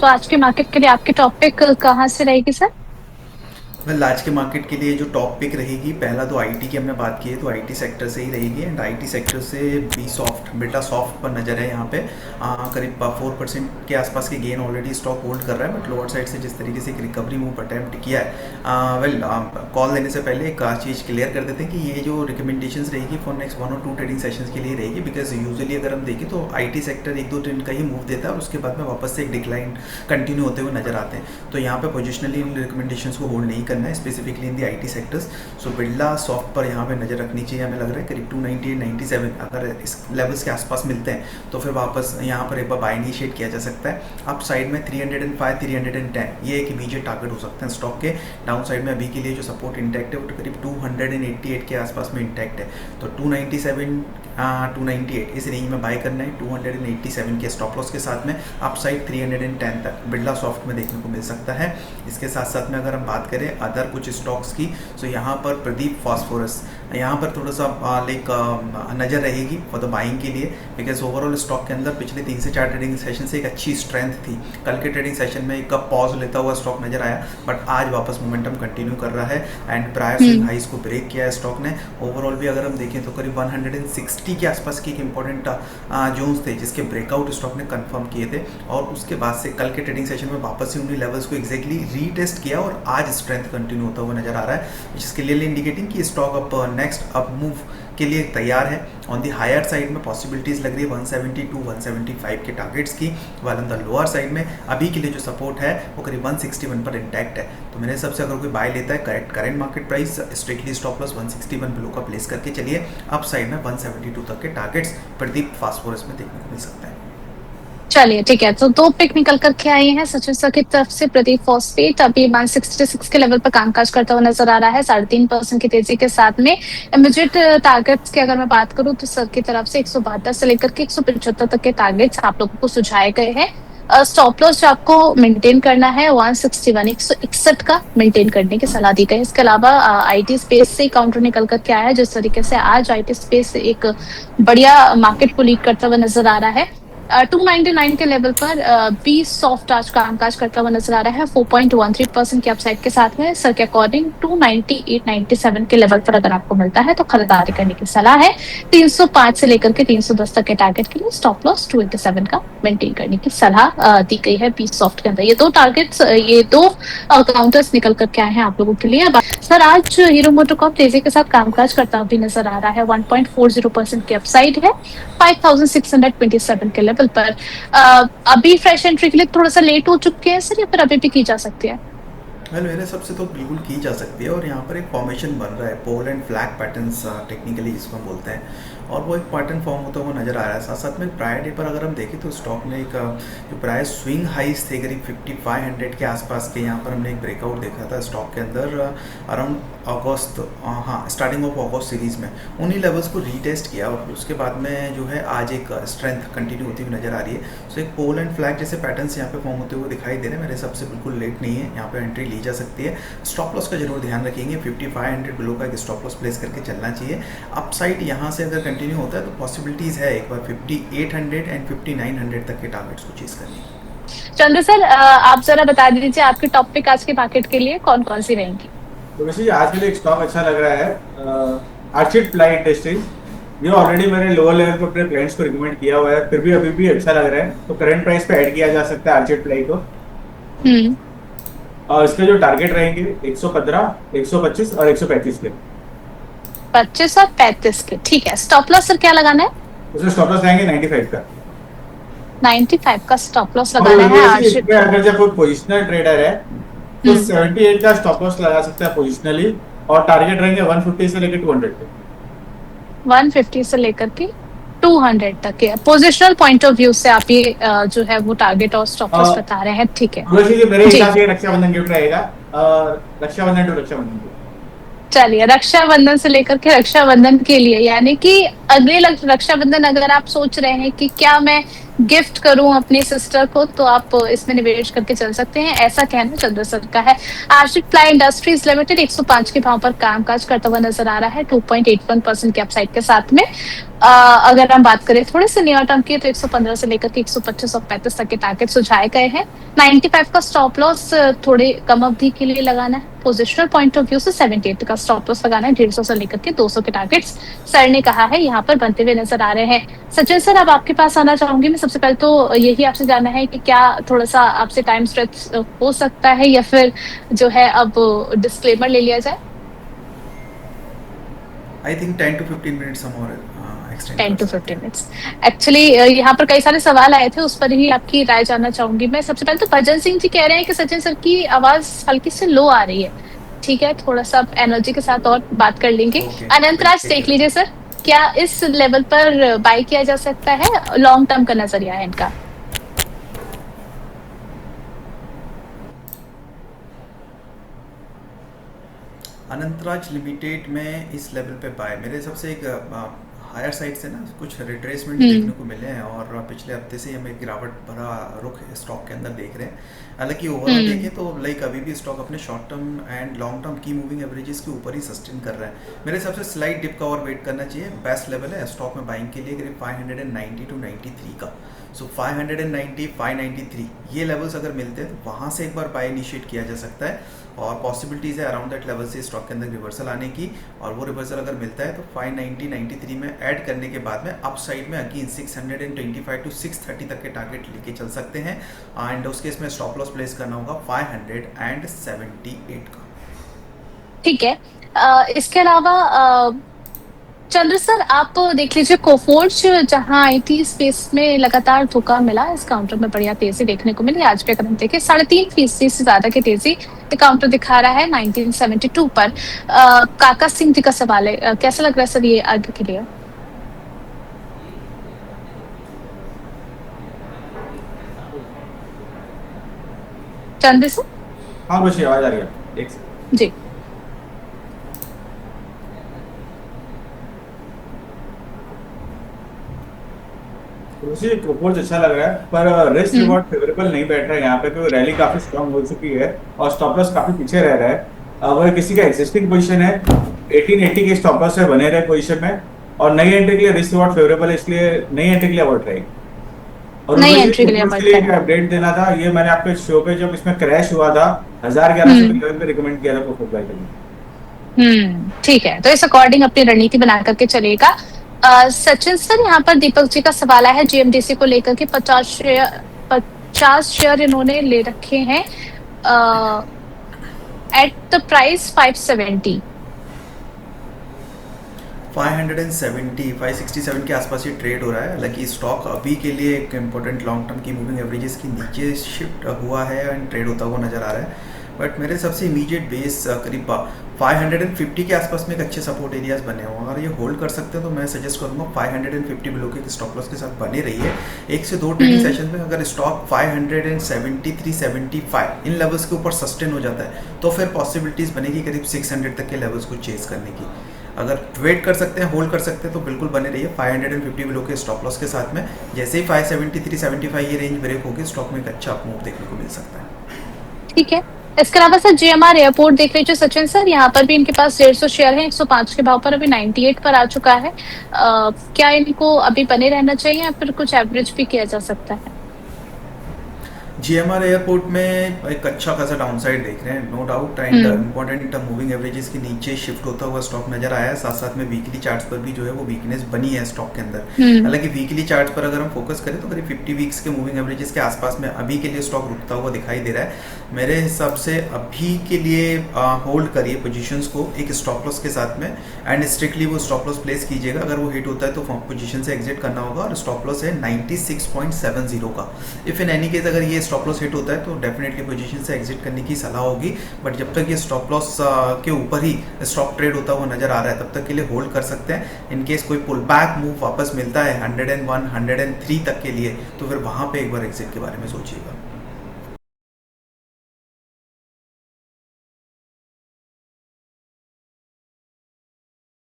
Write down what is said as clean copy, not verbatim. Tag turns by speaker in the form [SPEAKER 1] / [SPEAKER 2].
[SPEAKER 1] तो आज के मार्केट के लिए आपकी टॉपिक कहाँ से रहेगी सर?
[SPEAKER 2] वेल आज के मार्केट के लिए जो टॉप पिक रहेगी, पहला तो आईटी की हमने बात की है तो आईटी सेक्टर से ही रहेगी। एंड आईटी सेक्टर से बी सॉफ्ट बेटा सॉफ्ट पर नज़र है यहाँ पे। करीब 4% के आसपास के गेन ऑलरेडी स्टॉक होल्ड कर रहा है, बट लोअर साइड से जिस तरीके से एक रिकवरी मूव अटैम्प्ट किया है। वेल कॉल देने से पहले एक चीज़ क्लियर कर देते हैं कि ये जो रिकमेंडेशंस रहेगी फॉर नेक्स्ट 1 और 2 ट्रेडिंग सेशंस के लिए रहेगी, बिकॉज यूजुअली अगर हम देखें तो आईटी सेक्टर 1-2 दिन का ही मूव देता है और उसके बाद में वापस से एक डिक्लाइन कंटिन्यू होते हुए नजर आते हैं। तो यहाँ पे पोजिशनली इन रिकमेंडेशंस को होल्ड नहीं करना है, specifically in the IT sectors. So Birla soft पर यहाँ पे नज़र रखनी चाहिए। हमें लग रहा है करीब 298-97 अगर इस लेवल्स के आसपास मिलते हैं तो फिर वापस यहाँ पर एक बार बाय इनिशिएट किया जा सकता है। अप साइड में 305 310 ये एक इमीडिएट टारगेट हो सकते हैं स्टॉक के। डाउन साइड में अभी के लिए जो सपोर्ट इंटैक्ट है वो करीब 288 के आसपास में इंटैक्ट है। तो 297 298 इस रेंज में बाय करना है। 287 के स्टॉप लॉस के साथ में अप साइड 310 तक बिरला सॉफ्ट में देखने को मिल सकता है। इसके साथ साथ में अगर हम बात करें अदर कुछ स्टॉक्स की, तो यहाँ पर प्रदीप फास्फोरस यहाँ पर थोड़ा सा लाइक नज़र रहेगी फॉर द बाइंग के लिए, बिकॉज ओवरऑल स्टॉक के अंदर पिछले 3 से 4 ट्रेडिंग सेशन से एक अच्छी स्ट्रेंथ थी। कल के ट्रेडिंग सेशन में एक पॉज लेता हुआ स्टॉक नजर आया, बट आज वापस मोमेंटम कंटिन्यू कर रहा है एंड प्रायर स्विंग हाइस को ब्रेक किया है स्टॉक ने। ओवरऑल भी अगर हम देखें तो करीब 160 के आसपास की एक इंपॉर्टेंट जोन्स थे जिसके ब्रेकआउट स्टॉक ने कंफर्म किए थे, और उसके बाद से कल के ट्रेडिंग सेशन में वापस से उन्हीं लेवल्स को एग्जैक्टली रीटेस्ट किया और आज स्ट्रेंथ कंटिन्यू होता हुआ नजर आ रहा है, विच इज क्लियरली इंडिकेटिंग कि स्टॉक अब नेक्स्ट अप मूव के लिए तैयार है। ऑन दी हायर साइड में पॉसिबिलिटीज़ लग रही है 172-175 के टारगेट्स की, वाल ऑन द लोअर साइड में अभी के लिए जो सपोर्ट है वो करीब 161 पर इंटैक्ट है। तो मेरे हिसाब से अगर कोई बाय लेता है current market price strictly stop loss 161 below का प्लेस करके चलिए। अप साइड में 172 तक के टारगेट्स प्रदीप फास्फोरस में देखने को मिल सकता है।
[SPEAKER 1] चलिए ठीक है, तो 2 पिक निकल करके आए हैं सचिन सर की तरफ से। प्रदीप फॉस्फेट अभी 166 के लेवल पर कामकाज करता हुआ नजर आ रहा है 3.5% की तेजी के साथ में। इमीडिएट टारगेट्स की अगर मैं बात करूं तो सर की तरफ से 172 से लेकर के 175 तक के टारगेट्स आप लोगों को सुझाए गए हैं। स्टॉप लॉस जो आपको मेंटेन करना है 161 161 का मेंटेन करने की सलाह दी गई है। इसके अलावा आईटी स्पेस से काउंटर निकल करके आया है, जिस तरीके से आज आईटी स्पेस एक बढ़िया मार्केट को लीड करता हुआ नजर आ रहा है। 299 के लेवल पर बी सॉफ्ट आज कामकाज करता हुआ नजर आ रहा है 4.13% के अपसाइड के साथ में। सर के अकॉर्डिंग 298-97 के लेवल पर अगर आपको मिलता है तो खरीदारी करने की सलाह है। 305 से लेकर के 310 तक के टारगेट के लिए स्टॉप लॉस 287 का मेंटेन करने की सलाह दी गई है बी सॉफ्ट के अंदर। ये 2 टारगेट्स, ये 2 काउंटर्स निकल करके आए हैं आप लोगों के लिए। सर आज हीरो मोटोकॉर्प तेजी के साथ कामकाज करता हुआ भी नजर आ रहा है, 1.40% के अपसाइड है 5627 के लेवल पर। अभी फ्रेश एंट्री के लिए थोड़ा सा लेट हो चुके हैं सर, या फिर अभी भी की जा सकती है?
[SPEAKER 2] वेल मेरे हिसाब से तो बिल्कुल की जा सकती है, और यहाँ पर एक फॉर्मेशन बन रहा है pole and flag patterns technically जिसको हम बोलते हैं, और वो एक पैटर्न फॉर्म होता हुआ नजर आ रहा है। साथ साथ में प्रायर डे पर अगर हम देखें तो स्टॉक ने एक जो प्रायर स्विंग हाइस थे करीब 5500 के आसपास के, यहाँ पर हमने एक ब्रेकआउट देखा था स्टॉक के अंदर अराउंड अगस्त, हाँ स्टार्टिंग ऑफ अगस्त सीरीज में उन्हीं लेवल्स को रीटेस्ट किया, और उसके बाद में जो है आज एक स्ट्रेंथ कंटिन्यू होती हुई नजर आ रही है। सो एक पोल एंड फ्लैग जैसे पैटर्न्स यहाँ पे फॉर्म होते हुए दिखाई दे रहे हैं। मेरे हिसाब से बिल्कुल लेट नहीं है, यहाँ पे एंट्री ली जा सकती है। स्टॉप लॉस का जरूर ध्यान रखेंगे, 5500 बिलो का एक स्टॉप लॉस प्लेस करके चलना चाहिए। अपसाइड यहाँ से अगर कंटिन्यू होता है तो पॉसिबिलिटीज है एक बार 5800 एंड 5900 तक के टारगेट्स को चीज करनी।
[SPEAKER 1] चंद्र सर, आप जरा बता दीजिए आपके टॉपिक आज के मार्केट के लिए कौन कौन सी रहेंगी?
[SPEAKER 3] तो वैसे आज के लिए एक स्टॉक अच्छा लग रहा है, आर्चिड प्लाई इंडस्ट्रीज। ये ऑलरेडी मैंने लोअर लेवल पर अपने क्लाइंट्स को रिकमेंड किया हुआ है, फिर भी अभी भी अच्छा लग रहा है, तो करंट प्राइस पे ऐड किया जा सकता है आर्चिड प्लाई को। और इसके जो टारगेट रहेंगे 115, 125 और 135 के।
[SPEAKER 1] 25 और 35 के, ठीक है। स्टॉप लॉस सर क्या लगाना है?
[SPEAKER 3] उसमें स्टॉप लॉस रहेंगे 95 का।
[SPEAKER 1] 95 का स्टॉप लॉस लगाना है।
[SPEAKER 3] अगर जब कोई पोजिशनल ट्रेडर है तो 78 का स्टॉप लॉस लगा सकता है पोजिशनली, और टारगेट रहेंगे 150 से लेकर 200 के।
[SPEAKER 1] 150 से लेकर के 200 तक के पोजिशनल पॉइंट ऑफ व्यू से आप ये जो है वो टारगेट और स्टॉप लॉस बता रहे हैं, ठीक है।
[SPEAKER 3] मेरे हिसाब से रक्षाबंधन गिफ्ट रहेगा, रक्षाबंधन टू रक्षाबंधन।
[SPEAKER 1] चलिए, रक्षाबंधन से लेकर के रक्षाबंधन के लिए, यानी कि अगले रक्षाबंधन अगर आप सोच रहे हैं कि क्या मैं गिफ्ट करूं अपनी सिस्टर को, तो आप इसमें निवेश करके चल सकते हैं, ऐसा कहना चंद्र सर का है। आशिक प्लाई इंडस्ट्रीज लिमिटेड 105 के भाव पर कामकाज करता हुआ नजर आ रहा है 2.81% के अपसाइड के साथ में। अगर हम बात करें थोड़े से नियर टर्म की, तो 115 से लेकर के 125 और 35 तक के टारगेट सुझाए गए हैं। 95 का स्टॉप लॉस थोड़े कम अवधि के लिए लगाना है। पोजिशनल पॉइंट ऑफ व्यू से 78 का स्टॉप लॉस लगाना है। 150 से लेकर के 200 के टारगेट्स सर ने कहा है यहाँ पर बनते हुए नजर आ रहे हैं। सचिन सर, अब आपके पास आना चाहूंगी मैं। सबसे पहले तो यही आपसे जानना है कि क्या थोड़ा सा आपसे टाइम स्ट्रेच हो सकता है, या फिर जो है अब डिस्क्लेमर ले लिया जाए?
[SPEAKER 2] आई थिंक 10 to 15 मिनट्स हम और एक्सटेंड
[SPEAKER 1] 10 to 15 मिनट्स। एक्चुअली यहाँ पर कई सारे सवाल आए थे, उस पर ही आपकी राय जानना चाहूंगी मैं। सबसे पहले तो भजन सिंह जी कह रहे हैं कि सचिन सर की आवाज हल्की से लो आ रही है। ठीक है, थोड़ा सा आप एनर्जी के साथ और बात कर लेंगे।
[SPEAKER 2] Okay,
[SPEAKER 1] अनंत राज
[SPEAKER 2] ठीक है।
[SPEAKER 1] देख लीजिए सर, क्या इस लेवल पर बाय किया जा सकता है? लॉन्ग टर्म का नजरिया है इनका।
[SPEAKER 2] अनंतराज लिमिटेड में इस लेवल पे बाय, मेरे हिसाब से एक हायर साइड से ना कुछ रिट्रेसमेंट देखने को मिले हैं, और पिछले हफ्ते से हम एक गिरावट भरा रुख स्टॉक के अंदर देख रहे हैं। हालांकि ओवरऑल देखें तो लाइक अभी भी स्टॉक अपने short term and long term की मूविंग एवरेजेस के ऊपर ही सस्टेन कर रहा है। मेरे हिसाब से स्लाइड डिप का और वेट करना चाहिए। बेस्ट लेवल है स्टॉक में बाइंग के लिए करीब 590 to 93 का। सो 590 593 ये लेवल्स अगर मिलते हैं तो वहाँ से एक बार बाय इनिशिएट किया जा सकता है, और पॉसिबिलिटीज़ है अराउंड दैट लेवल से स्टॉक के अंदर रिवर्सल आने की। और वो रिवर्सल अगर मिलता है तो 590 93 में ऐड करने के बाद में अप साइड में अगेन 625 to 630 तक के टारगेट लेके चल सकते हैं। एंड उसके इसमें स्टॉप लॉस प्लेस करना होगा 578 का।
[SPEAKER 1] ठीक है, इसके अलावा चंद्र सर, आप देख लीजिए कोफोर्ज, जहां आईटी स्पेस में लगातार धोखा मिला, इस काउंटर में बढ़िया तेजी देखने को मिली। आज भी अगर हम देखें 3.5% से ज्यादा की तेजी काउंटर दिखा रहा है 1972 पर। काका सिंह जी का सवाल है, कैसा लग रहा है सर ये आगे के लिए? चंद्र सर?
[SPEAKER 3] हाँ बस आवाज आ रही है, एक सेकंड।
[SPEAKER 1] जी।
[SPEAKER 3] उसी प्रोपोज अच्छा लग रहा है, पर रिस्क रिवॉर्ड फेवरेबल नहीं बैठ रहा है यहाँ पे, क्योंकि रैली काफी स्ट्रांग हो चुकी है और स्टॉप लॉस काफी पीछे रह रहा है। अगर किसी का एक्सिस्टिंग पोजीशन है 1880 के स्टॉप लॉस से बने रहे पोजीशन में, और नई एंट्री के लिए रिस्क रिवॉर्ड फेवरेबल है, इसलिए नई एंट्री के लिए अवॉइड रहेगी। और
[SPEAKER 1] नई एंट्री के लिए
[SPEAKER 3] एक अपडेट देना था, ये मैंने आपके शो पे जब इसमें क्रैश हुआ था 1111 के लेवल पे रिकमेंड किया था प्रोफिट बाय करने।
[SPEAKER 1] ठीक है, तो इस अकॉर्डिंग अपनी रणनीति बना करके चलेगा। सचिन सर, यहाँ पर दीपक जी का सवाल है जीएमडीसी को लेकर के। 50 शेयर इन्होंने ले रखे हैं एट द प्राइस 570
[SPEAKER 2] 567 के आसपास ये ट्रेड हो रहा है। हालांकि स्टॉक अभी के लिए एक इम्पोर्टेंट लॉन्ग टर्म की मूविंग एवरेजेस के नीचे शिफ्ट हुआ है एंड ट्रेड होता हुआ नजर आ रहा है। बट मेरे सबसे इमीडिएट बेस करीब 550 के आसपास में एक अच्छे सपोर्ट एरियाज बने हुए हैं। अगर ये होल्ड कर सकते हैं तो मैं सजेस्ट करूंगा 550 बिलो के स्टॉप लॉस के साथ बने रहिए। एक से दो ट्रेडिंग सेशन में अगर स्टॉक 573 75 इन लेवल्स के ऊपर सस्टेन हो जाता है तो फिर पॉसिबिलिटीज बनेगी करीब 600 तक के लेवल्स को चेज करने की। अगर वेट कर सकते हैं, होल्ड कर सकते हैं तो बिल्कुल बने रहिए 550 बिलो के स्टॉप लॉस के साथ में। जैसे ही 573 75 ये रेंज ब्रेक होगी, स्टॉक में एक अच्छा अप मूव देखने को मिल सकता है।
[SPEAKER 1] ठीक है, इसके अलावा सर जीएमआर एयरपोर्ट देख लीजिए सचिन सर, यहाँ पर भी इनके पास 150 शेयर है, 105 के भाव पर अभी 98 पर आ चुका है। क्या इनको अभी बने रहना चाहिए या फिर कुछ एवरेज भी किया जा सकता है?
[SPEAKER 2] जीएमआर एयरपोर्ट में एक अच्छा खासा डाउनसाइड देख रहे हैं, no doubt. And important moving averages के नीचे शिफ्ट होता हुआ स्टॉक नजर आया है। साथ साथ में वीकली चार्ट्स पर भी जो है वो वीकनेस बनी है स्टॉक के अंदर। हालांकि वीकली चार्ट्स पर अगर हम फोकस करें तो करीब 50 वीक्स के मूविंग एवरेजेस के आसपास में अभी के लिए स्टॉक रुकता हुआ दिखाई दे रहा है। मेरे हिसाब से अभी के लिए होल्ड करिए पोजीशंस को एक स्टॉप लॉस के साथ में, एंड स्ट्रिक्टली वो स्टॉप लॉस प्लेस कीजिएगा। अगर वो हिट होता है तो पोजीशन से एग्जिट करना होगा, और स्टॉप लॉस है 96.70 का। इफ इन एनी केस अगर ये स्टॉप लॉस हिट होता है तो डेफिनेटली पोजीशन से एग्जिट करने की सलाह होगी। बट जब तक ये स्टॉप लॉस के ऊपर ही स्टॉक ट्रेड होता हुआ नजर आ रहा है तब तक के लिए होल्ड कर सकते हैं। इन केस कोई पुल बैक मूव वापस मिलता है 101 103 तक के लिए तो फिर वहां पे एक बार एग्जिट के बारे में सोचिएगा।